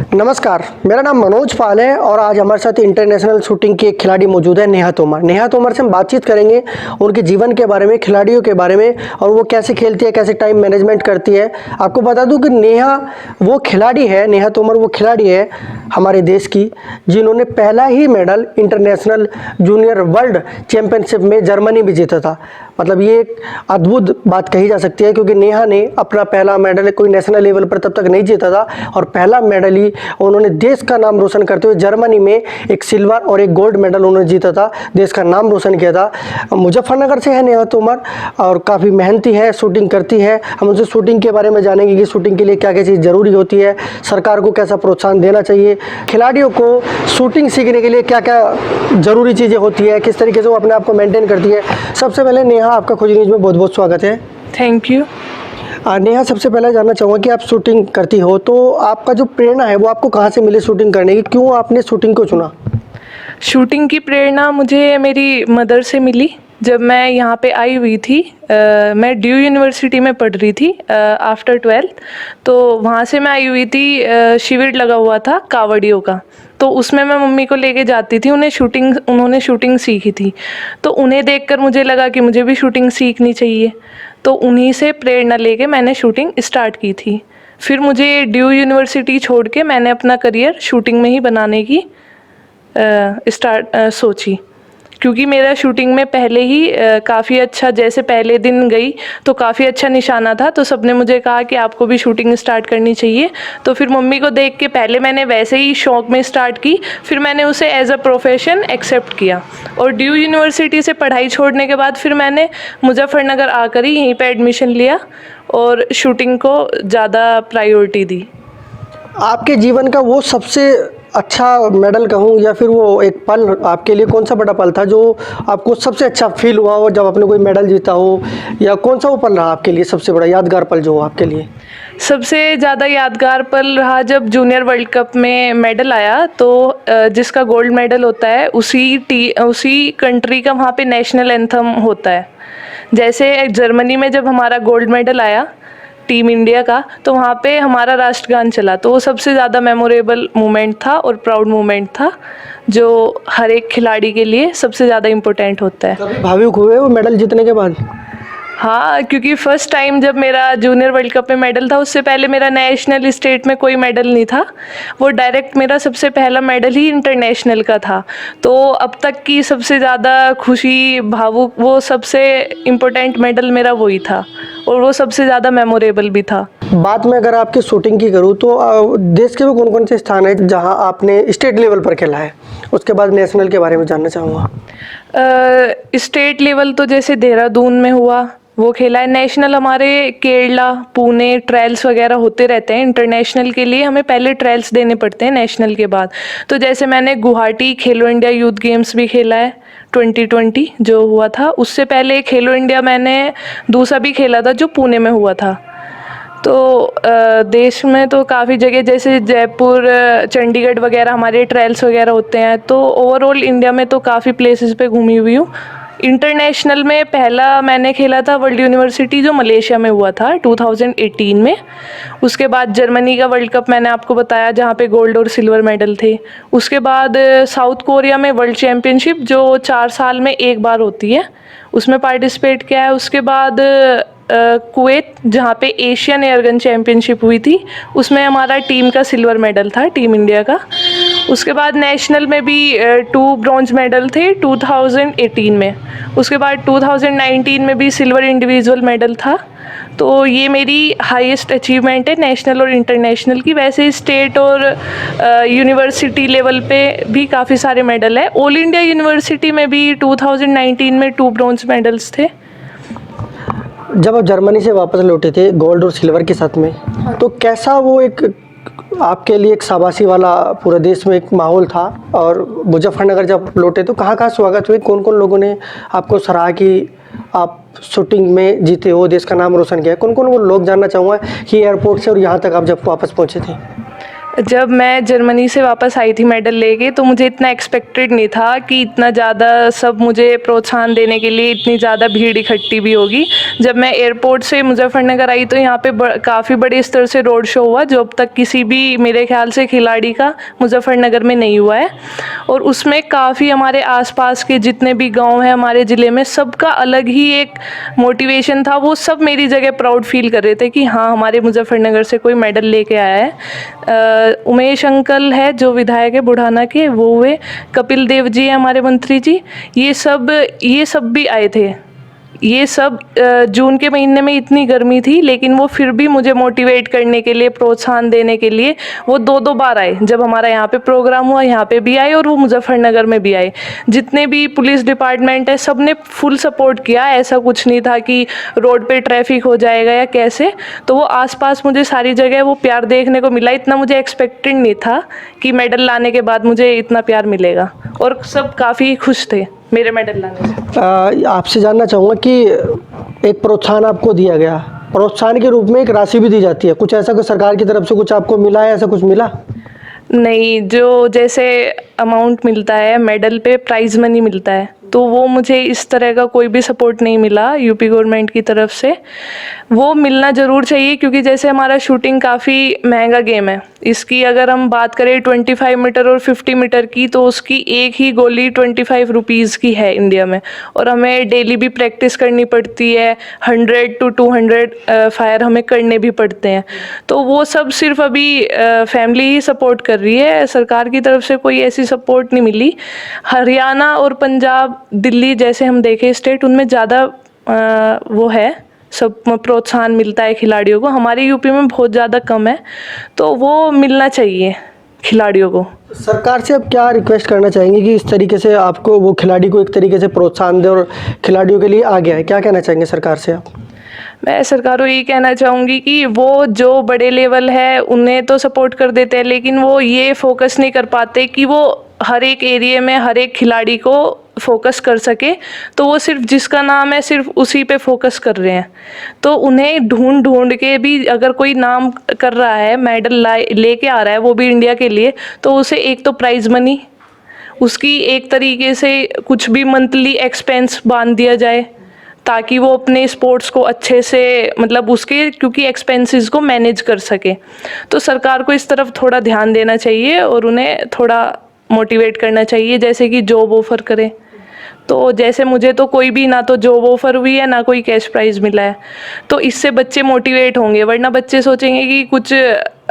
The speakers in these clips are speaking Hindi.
नमस्कार, मेरा नाम मनोज पाल है और आज हमारे साथ इंटरनेशनल शूटिंग की एक खिलाड़ी मौजूद है, नेहा तोमर। नेहा तोमर से हम बातचीत करेंगे उनके जीवन के बारे में, खिलाड़ियों के बारे में और वो कैसे खेलती है, कैसे टाइम मैनेजमेंट करती है। आपको बता दूं कि नेहा वो खिलाड़ी है, नेहा तोमर वो खिलाड़ी है हमारे देश की जिन्होंने पहला ही medal international junior world championship में जर्मनी में जीता था। मतलब ये एक अद्भुत बात कही जा सकती है क्योंकि नेहा ने अपना पहला मेडल कोई नेशनल लेवल पर तब तक नहीं जीता था और पहला मेडल ही उन्होंने देश का नाम रोशन करते हुए जर्मनी में एक सिल्वर और एक गोल्ड मेडल उन्होंने जीता था, देश का नाम रोशन किया था। मुजफ्फरनगर से है नेहा तोमर और काफ़ी मेहनती है, शूटिंग करती है। हम उनसे शूटिंग के बारे में जानेंगे कि शूटिंग के लिए क्या क्या चीज़ ज़रूरी होती है, सरकार को कैसा प्रोत्साहन देना चाहिए, खिलाड़ियों को शूटिंग सीखने के लिए क्या क्या ज़रूरी चीज़ें होती है, किस तरीके से वो अपने आप को मेंटेन करती है। सबसे पहले नेहा, आपका खोजी न्यूज़ में बहुत बहुत स्वागत है। Thank you. नेहा, सबसे पहले जानना चाहूँगा कि आप शूटिंग करती हो तो आपका जो प्रेरणा है वो आपको कहाँ से मिली शूटिंग करने की, क्यों आपने शूटिंग को चुना? शूटिंग की प्रेरणा मुझे मेरी मदर से मिली। जब मैं यहाँ पे आई हुई थी, मैं ड्यू यूनिवर्सिटी में पढ़ रही थी आफ्टर 12th। तो वहाँ से मैं आई हुई थी, शिविर लगा हुआ था कावड़ियों का, तो उसमें मैं मम्मी को लेके जाती थी। उन्होंने शूटिंग सीखी थी, तो उन्हें देखकर मुझे लगा कि मुझे भी शूटिंग सीखनी चाहिए। तो उन्हीं से प्रेरणा लेके मैंने शूटिंग स्टार्ट की थी। फिर मुझे ड्यू यूनिवर्सिटी छोड़ के मैंने अपना करियर शूटिंग में ही बनाने की सोची, क्योंकि मेरा शूटिंग में पहले ही काफ़ी अच्छा, जैसे पहले दिन गई तो काफ़ी अच्छा निशाना था, तो सबने मुझे कहा कि आपको भी शूटिंग स्टार्ट करनी चाहिए। तो फिर मम्मी को देख के पहले मैंने वैसे ही शौक में स्टार्ट की, फिर मैंने उसे एज अ प्रोफेशन एक्सेप्ट किया। और ड्यू यूनिवर्सिटी से पढ़ाई छोड़ने के बाद फिर मैंने मुजफ्फरनगर आकर ही यहीं पर एडमिशन लिया और शूटिंग को ज़्यादा प्रायोरिटी दी। आपके जीवन का वो सबसे अच्छा मेडल कहूँ या फिर वो एक पल आपके लिए कौन सा बड़ा पल था जो आपको सबसे अच्छा फील हुआ हो जब आपने कोई मेडल जीता हो, या कौन सा वो पल रहा आपके लिए सबसे बड़ा यादगार पल जो हो आपके लिए? सबसे ज़्यादा यादगार पल रहा जब जूनियर वर्ल्ड कप में मेडल आया। तो जिसका गोल्ड मेडल होता है उसी कंट्री का वहाँ पे नेशनल एंथम होता है। जैसे जर्मनी में जब हमारा गोल्ड मेडल आया टीम इंडिया का, तो वहाँ पे हमारा राष्ट्रगान चला, तो वो सबसे ज़्यादा मेमोरेबल मोमेंट था और प्राउड मोमेंट था जो हर एक खिलाड़ी के लिए सबसे ज़्यादा इम्पोर्टेंट होता है। कभी भावुक हुए वो मेडल जीतने के बाद? हाँ, क्योंकि फर्स्ट टाइम जब मेरा जूनियर वर्ल्ड कप में मेडल था, उससे पहले मेरा नेशनल स्टेट में कोई मेडल नहीं था। वो डायरेक्ट मेरा सबसे पहला मेडल ही इंटरनेशनल का था। तो अब तक की सबसे ज़्यादा खुशी, भावुक, वो सबसे इम्पोर्टेंट मेडल मेरा वही था और वो सबसे ज़्यादा मेमोरेबल भी था। बात में अगर आपकी शूटिंग की करूँ तो देश के वो कौन कौन से स्थान है जहाँ आपने स्टेट लेवल पर खेला है? उसके बाद नेशनल के बारे में जानना चाहूँगा। स्टेट लेवल तो जैसे देहरादून में हुआ, वो खेला है। नेशनल हमारे केरला, पुणे ट्रायल्स वगैरह होते रहते हैं। इंटरनेशनल के लिए हमें पहले ट्रायल्स देने पड़ते हैं नेशनल के बाद। तो जैसे मैंने गुवाहाटी खेलो इंडिया यूथ गेम्स भी खेला है 2020 जो हुआ था। उससे पहले खेलो इंडिया मैंने दूसरा भी खेला था जो पुणे में हुआ था। तो देश में तो काफ़ी जगह जैसे जयपुर, चंडीगढ़ वगैरह हमारे ट्रायल्स वगैरह होते हैं। तो ओवरऑल इंडिया में तो काफ़ी प्लेसेस पे घूमी हुई हूँ। इंटरनेशनल में पहला मैंने खेला था वर्ल्ड यूनिवर्सिटी जो मलेशिया में हुआ था 2018 में। उसके बाद जर्मनी का वर्ल्ड कप मैंने आपको बताया जहाँ पे गोल्ड और सिल्वर मेडल थे। उसके बाद साउथ कोरिया में वर्ल्ड चैम्पियनशिप जो 4 साल में एक बार होती है, उसमें पार्टिसिपेट किया है। उसके बाद कुवैत जहाँ पे एशियन एयरगन चैम्पियनशिप हुई थी, उसमें हमारा टीम का सिल्वर मेडल था, टीम इंडिया का। उसके बाद नेशनल में भी 2 ब्रॉन्ज मेडल थे 2018 में। उसके बाद 2019 में भी सिल्वर इंडिविजुअल मेडल था। तो ये मेरी हाईएस्ट अचीवमेंट है नेशनल और इंटरनेशनल की। वैसे स्टेट और यूनिवर्सिटी लेवल पे भी काफ़ी सारे मेडल है। ऑल इंडिया यूनिवर्सिटी में भी 2019 में 2 ब्रॉन्ज मेडल्स थे। जब आप जर्मनी से वापस लौटे थे गोल्ड और सिल्वर के साथ में, तो कैसा वो एक आपके लिए एक शाबाशी वाला पूरे देश में एक माहौल था? और मुजफ्फरनगर जब लौटे तो कहाँ कहाँ स्वागत हुए, कौन कौन लोगों ने आपको सराहा कि आप शूटिंग में जीते हो, देश का नाम रोशन किया? कौन कौन वो लोग जानना चाहूँगा कि एयरपोर्ट से और यहाँ तक आप जब वापस पहुँचे थे। जब मैं जर्मनी से वापस आई थी मेडल लेके, तो मुझे इतना एक्सपेक्टेड नहीं था कि इतना ज़्यादा सब मुझे प्रोत्साहन देने के लिए इतनी ज़्यादा भीड़ इकट्ठी भी होगी। जब मैं एयरपोर्ट से मुजफ्फरनगर आई तो यहाँ पे काफ़ी बड़े स्तर से रोड शो हुआ, जो अब तक किसी भी मेरे ख्याल से खिलाड़ी का मुजफ्फरनगर में नहीं हुआ है। और उसमें काफ़ी हमारे आसपास के जितने भी गांव हैं हमारे ज़िले में, सबका अलग ही एक मोटिवेशन था। वो सब मेरी जगह प्राउड फील कर रहे थे कि हाँ, हमारे मुजफ्फरनगर से कोई मेडल लेके आया है। उमेश अंकल है जो विधायक है बुढ़ाना के, वो हुए, कपिल देव जी हैं हमारे मंत्री जी, ये सब भी आए थे। ये सब जून के महीने में इतनी गर्मी थी, लेकिन वो फिर भी मुझे मोटिवेट करने के लिए, प्रोत्साहन देने के लिए वो दो बार आए। जब हमारा यहाँ पे प्रोग्राम हुआ यहाँ पे भी आए और वो मुजफ्फरनगर में भी आए। जितने भी पुलिस डिपार्टमेंट है सब ने फुल सपोर्ट किया। ऐसा कुछ नहीं था कि रोड पे ट्रैफिक हो जाएगा या कैसे। तो वो आसपास मुझे सारी जगह वो प्यार देखने को मिला। इतना मुझे एक्सपेक्टेड नहीं था कि मेडल लाने के बाद मुझे इतना प्यार मिलेगा, और सब काफ़ी खुश थे मेरे मेडल लाने से। आपसे जानना चाहूँगा कि एक प्रोत्साहन आपको दिया गया, प्रोत्साहन के रूप में एक राशि भी दी जाती है, कुछ ऐसा कुछ सरकार की तरफ से कुछ आपको मिला है, ऐसा कुछ मिला? नहीं, जो जैसे अमाउंट मिलता है मेडल पे, प्राइज़ मनी मिलता है, तो वो मुझे इस तरह का कोई भी सपोर्ट नहीं मिला यूपी गवर्नमेंट की तरफ से। वो मिलना ज़रूर चाहिए, क्योंकि जैसे हमारा शूटिंग काफ़ी महंगा गेम है। इसकी अगर हम बात करें 25 मीटर और 50 मीटर की, तो उसकी एक ही गोली 25 रुपीज़ की है इंडिया में, और हमें डेली भी प्रैक्टिस करनी पड़ती है। 100 to 200 फायर हमें करने भी पड़ते हैं। तो वो सब सिर्फ अभी फैमिली ही सपोर्ट कर रही है, सरकार की तरफ से कोई ऐसी सपोर्ट नहीं मिली। हरियाणा और पंजाब, दिल्ली जैसे हम देखें स्टेट, उनमें ज़्यादा वो है, सब प्रोत्साहन मिलता है खिलाड़ियों को। हमारे यूपी में बहुत ज़्यादा कम है, तो वो मिलना चाहिए खिलाड़ियों को। सरकार से अब क्या रिक्वेस्ट करना चाहेंगे कि इस तरीके से आपको, वो खिलाड़ी को एक तरीके से प्रोत्साहन दे और खिलाड़ियों के लिए आगे आए, क्या कहना चाहेंगे सरकार से आप? मैं सरकार को यही कहना चाहूँगी कि वो जो बड़े लेवल है उन्हें तो सपोर्ट कर देते हैं, लेकिन वो ये फोकस नहीं कर पाते कि वो हर एक एरिया में हर एक खिलाड़ी को फोकस कर सके। तो वो सिर्फ जिसका नाम है सिर्फ उसी पे फोकस कर रहे हैं। तो उन्हें ढूंढ ढूंढ के भी, अगर कोई नाम कर रहा है, मेडल लेके आ रहा है वो भी इंडिया के लिए, तो उसे एक तो प्राइज़ मनी, उसकी एक तरीके से कुछ भी मंथली एक्सपेंस बांध दिया जाए, ताकि वो अपने स्पोर्ट्स को अच्छे से, मतलब उसके क्योंकि एक्सपेंसेस को मैनेज कर सके। तो सरकार को इस तरफ थोड़ा ध्यान देना चाहिए और उन्हें थोड़ा मोटिवेट करना चाहिए, जैसे कि जॉब ऑफ़र करें। तो जैसे मुझे तो कोई भी ना तो जॉब ऑफ़र हुई है ना कोई कैश प्राइज़ मिला है, तो इससे बच्चे मोटिवेट होंगे, वरना बच्चे सोचेंगे कि कुछ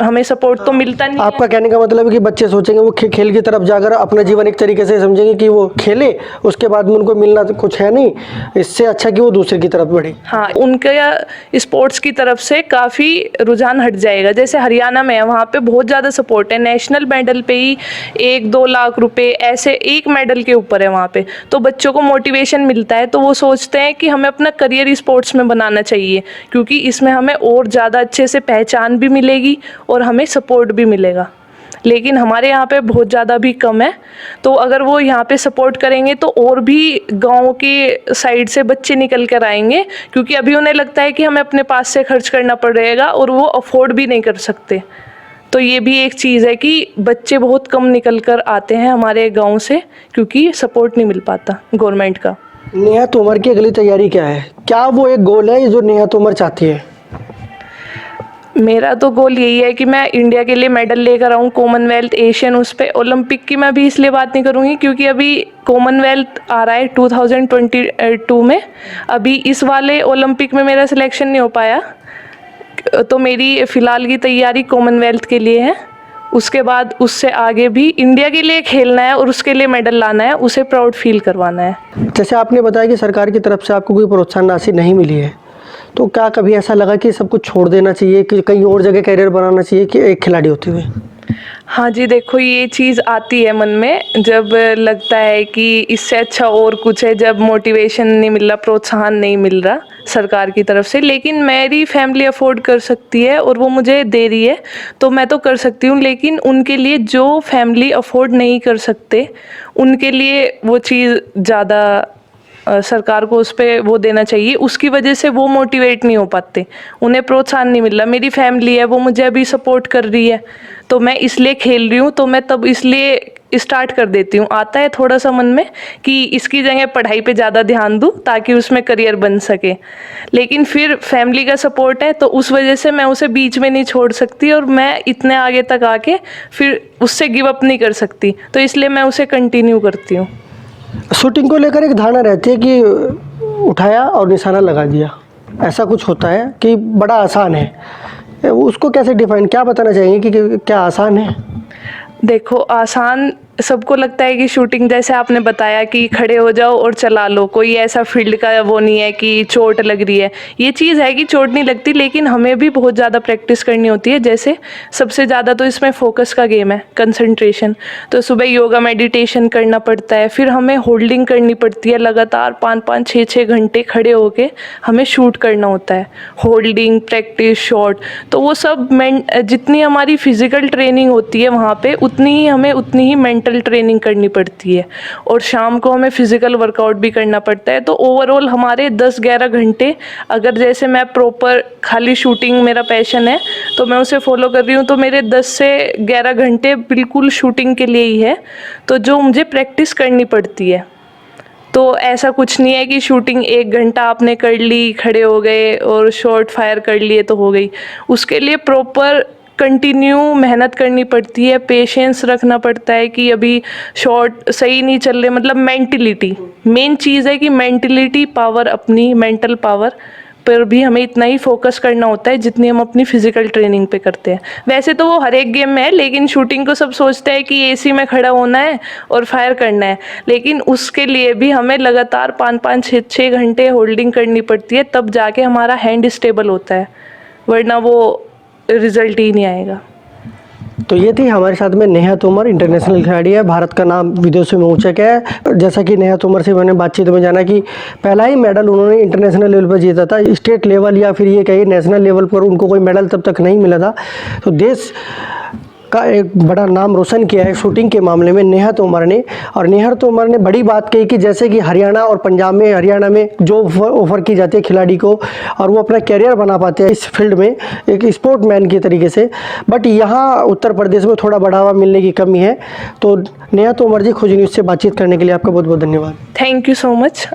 हमें सपोर्ट तो मिलता नहीं। आपका कहने का मतलब है कि बच्चे सोचेंगे, वो खेल की तरफ जाकर अपना जीवन एक तरीके से समझेंगे कि वो खेले, उसके बाद में उनको मिलना तो कुछ है नहीं, इससे अच्छा कि वो दूसरे की तरफ बढ़े। हाँ, उनके स्पोर्ट्स की तरफ से काफ़ी रुझान हट जाएगा। जैसे हरियाणा में है, वहाँ पे बहुत ज़्यादा सपोर्ट है, नेशनल मेडल पे ही 1-2 लाख रुपए ऐसे एक मेडल के ऊपर है वहाँ पे। तो बच्चों को मोटिवेशन मिलता है, तो वो सोचते हैं कि हमें अपना करियर स्पोर्ट्स में बनाना चाहिए, क्योंकि इसमें हमें और ज़्यादा अच्छे से पहचान भी मिलेगी और हमें सपोर्ट भी मिलेगा। लेकिन हमारे यहाँ पे बहुत ज़्यादा भी कम है। तो अगर वो यहाँ पे सपोर्ट करेंगे तो और भी गांव के साइड से बच्चे निकल कर आएंगे, क्योंकि अभी उन्हें लगता है कि हमें अपने पास से खर्च करना पड़ेगा और वो अफोर्ड भी नहीं कर सकते। तो ये भी एक चीज़ है कि बच्चे बहुत कम निकल कर आते हैं हमारे गाँव से, क्योंकि सपोर्ट नहीं मिल पाता गवर्नमेंट का। नेहा तोमर की अगली तैयारी क्या है? क्या वो एक गोल है जो नेहा तोमर चाहती है? मेरा तो गोल यही है कि मैं इंडिया के लिए मेडल लेकर आऊँ, कॉमनवेल्थ, एशियन, उस पर ओलंपिक की मैं भी इसलिए बात नहीं करूँगी क्योंकि अभी कॉमनवेल्थ आ रहा है 2022 में। अभी इस वाले ओलंपिक में मेरा सिलेक्शन नहीं हो पाया, तो मेरी फ़िलहाल की तैयारी कॉमनवेल्थ के लिए है। उसके बाद उससे आगे भी इंडिया के लिए खेलना है और उसके लिए मेडल लाना है, उसे प्राउड फील करवाना है। जैसे आपने बताया कि सरकार की तरफ से आपको कोई प्रोत्साहन राशि नहीं मिली है, तो क्या कभी ऐसा लगा कि सब कुछ छोड़ देना चाहिए, कि कहीं और जगह करियर बनाना चाहिए कि एक खिलाड़ी होते हुए? हाँ जी, देखो ये चीज़ आती है मन में, जब लगता है कि इससे अच्छा और कुछ है, जब मोटिवेशन नहीं मिल रहा, प्रोत्साहन नहीं मिल रहा सरकार की तरफ से। लेकिन मेरी फैमिली अफोर्ड कर सकती है और वो मुझे दे रही है, तो मैं तो कर सकती हूँ। लेकिन उनके लिए, जो फैमिली अफोर्ड नहीं कर सकते, उनके लिए वो चीज़ ज़्यादा सरकार को उस पर वो देना चाहिए, उसकी वजह से वो मोटिवेट नहीं हो पाते, उन्हें प्रोत्साहन नहीं मिल रहा। मेरी फैमिली है वो मुझे अभी सपोर्ट कर रही है, तो मैं इसलिए खेल रही हूँ, तो मैं तब इसलिए स्टार्ट कर देती हूँ। आता है थोड़ा सा मन में कि इसकी जगह पढ़ाई पे ज़्यादा ध्यान दूँ ताकि उसमें करियर बन सके, लेकिन फिर फैमिली का सपोर्ट है तो उस वजह से मैं उसे बीच में नहीं छोड़ सकती और मैं इतने आगे तक आके फिर उससे गिव अप नहीं कर सकती, तो इसलिए मैं उसे कंटिन्यू करती हूँ। शूटिंग को लेकर एक धारणा रहती है कि उठाया और निशाना लगा दिया, ऐसा कुछ होता है कि बड़ा आसान है, उसको कैसे डिफाइन, क्या बताना चाहेंगे कि क्या आसान है? देखो, आसान सबको लगता है कि शूटिंग, जैसे आपने बताया कि खड़े हो जाओ और चला लो, कोई ऐसा फील्ड का वो नहीं है कि चोट लग रही है। ये चीज़ है कि चोट नहीं लगती, लेकिन हमें भी बहुत ज़्यादा प्रैक्टिस करनी होती है। जैसे सबसे ज़्यादा तो इसमें फोकस का गेम है, कंसंट्रेशन। तो सुबह योगा मेडिटेशन करना पड़ता है, फिर हमें होल्डिंग करनी पड़ती है, लगातार 5-5 6-6 घंटे खड़े होके हमें शूट करना होता है। होल्डिंग, प्रैक्टिस, शॉट, तो वो सब जितनी हमारी फिजिकल ट्रेनिंग होती है वहाँ पे, उतनी ही मेंटल ट्रेनिंग करनी पड़ती है। और शाम को हमें फिजिकल वर्कआउट भी करना पड़ता है। तो ओवरऑल हमारे 10-11 घंटे, अगर जैसे मैं प्रॉपर खाली शूटिंग मेरा पैशन है तो मैं उसे फॉलो कर रही हूँ, तो मेरे 10 से 11 घंटे बिल्कुल शूटिंग के लिए ही है, तो जो मुझे प्रैक्टिस करनी पड़ती है। तो ऐसा कुछ नहीं है कि शूटिंग 1 घंटा आपने कर ली, खड़े हो गए और शॉट फायर कर लिए तो हो गई। उसके लिए प्रॉपर कंटिन्यू मेहनत करनी पड़ती है, पेशेंस रखना पड़ता है कि अभी शॉट सही नहीं चल रहे, मतलब मेंटिलिटी मेन चीज़ है कि मेंटिलिटी पावर, अपनी मेंटल पावर पर भी हमें इतना ही फोकस करना होता है जितनी हम अपनी फिजिकल ट्रेनिंग पे करते हैं। वैसे तो वो हर एक गेम में है, लेकिन शूटिंग को सब सोचते हैं कि एसी में खड़ा होना है और फायर करना है, लेकिन उसके लिए भी हमें लगातार 5-5 6-6 घंटे होल्डिंग करनी पड़ती है, तब जाके हमारा हैंड स्टेबल होता है, वरना वो रिजल्ट ही नहीं आएगा। तो ये थी हमारे साथ में नेहा तोमर, इंटरनेशनल खिलाड़ी है, भारत का नाम विदेशों में ऊंचा किया है। जैसा कि नेहा तोमर से मैंने बातचीत में जाना कि पहला ही मेडल उन्होंने इंटरनेशनल लेवल पर जीता था, स्टेट लेवल या फिर ये कहिए नेशनल लेवल पर उनको कोई मेडल तब तक नहीं मिला था। तो देश का एक बड़ा नाम रोशन किया है शूटिंग के मामले में नेहा तोमर ने। और नेहा तोमर ने बड़ी बात कही कि जैसे कि हरियाणा और पंजाब में, हरियाणा में जो ऑफ़र की जाती है खिलाड़ी को और वो अपना कैरियर बना पाते हैं इस फील्ड में एक स्पोर्टमैन के तरीके से, बट यहाँ उत्तर प्रदेश में थोड़ा बढ़ावा मिलने की कमी है। तो नेहा तोमर जी, खोज न्यूज़ से बातचीत करने के लिए आपका बहुत बहुत धन्यवाद। Thank you so much.